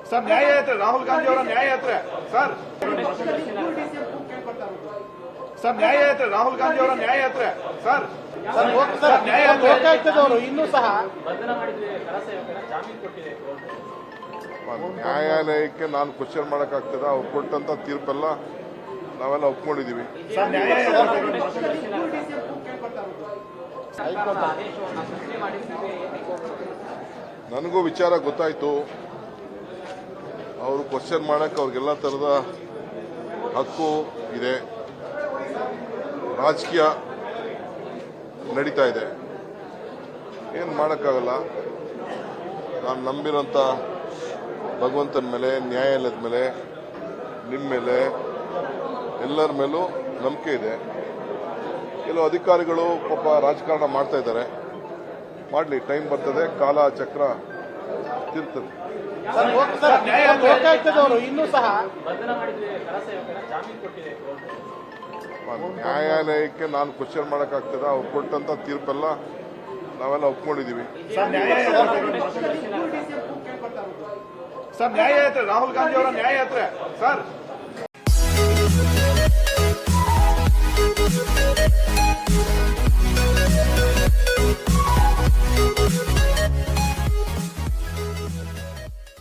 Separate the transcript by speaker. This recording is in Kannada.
Speaker 1: ಸರ್ ನ್ಯಾಯಯಾತ್ರೆ ರಾಹುಲ್ ಗಾಂಧಿ ಅವರ ನ್ಯಾಯಯಾತ್ರೆ ಸರ್ ಸರ್ ನ್ಯಾಯಯಾತ್ರೆ ರಾಹುಲ್ ಗಾಂಧಿ ಅವರ ನ್ಯಾಯಯಾತ್ರೆ ಸರ್ ಸರ್
Speaker 2: ಲೋಕಾಯುಕ್ತದವರು ಇನ್ನೂ ಸಹ
Speaker 3: ನ್ಯಾಯಾಲಯಕ್ಕೆ ನಾನು ಕ್ವಶನ್ ಮಾಡಕ್ಕಾಗ್ತದ ಅವ್ರು ಕೊಟ್ಟಂತ ತೀರ್ಪೆಲ್ಲ ನಾವೆಲ್ಲ ಒಪ್ಕೊಂಡಿದೀವಿ.
Speaker 1: ಸರ್
Speaker 3: ನನಗೂ ವಿಚಾರ ಗೊತ್ತಾಯ್ತು. ಅವರು ಕ್ವಶನ್ ಮಾಡಕ್ಕೆ ಅವ್ರಿಗೆಲ್ಲ ತರದ ಹಕ್ಕು ಇದೆ. ರಾಜಕೀಯ ನಡೀತಾ ಇದೆ, ಏನು ಮಾಡೋಕ್ಕಾಗಲ್ಲ. ನಾನು ನಂಬಿರೋಂಥ ಭಗವಂತನ ಮೇಲೆ, ನ್ಯಾಯಾಲಯದ ಮೇಲೆ, ನಿಮ್ಮ ಮೇಲೆ, ಎಲ್ಲರ ಮೇಲೂ ನಂಬಿಕೆ ಇದೆ. ಕೆಲವು ಅಧಿಕಾರಿಗಳು ಪಾಪ ರಾಜಕಾರಣ ಮಾಡ್ತಾ ಇದ್ದಾರೆ, ಮಾಡಲಿ, ಟೈಮ್ ಬರ್ತದೆ, ಕಾಲ ಚಕ್ರ ತಿರ್ತದೆ.
Speaker 2: ಲೋಕಾಯುಕ್ತದವರು ಇನ್ನೂ ಸಹ
Speaker 3: ನ್ಯಾಯಾಲಯಕ್ಕೆ ನಾನು ಕ್ವಶನ್ ಮಾಡಕ್ಕಾಗ್ತದ ಅವ್ರು ಕೊಟ್ಟಂತ ತೀರ್ಪೆಲ್ಲ ನಾವೆಲ್ಲ ಒಪ್ಕೊಂಡಿದೀವಿ.
Speaker 1: ಸರ್ ನ್ಯಾಯಯಾತ್ರೆ ರಾಹುಲ್ ಗಾಂಧಿ ಅವರ ನ್ಯಾಯಯಾತ್ರೆ ಸರ್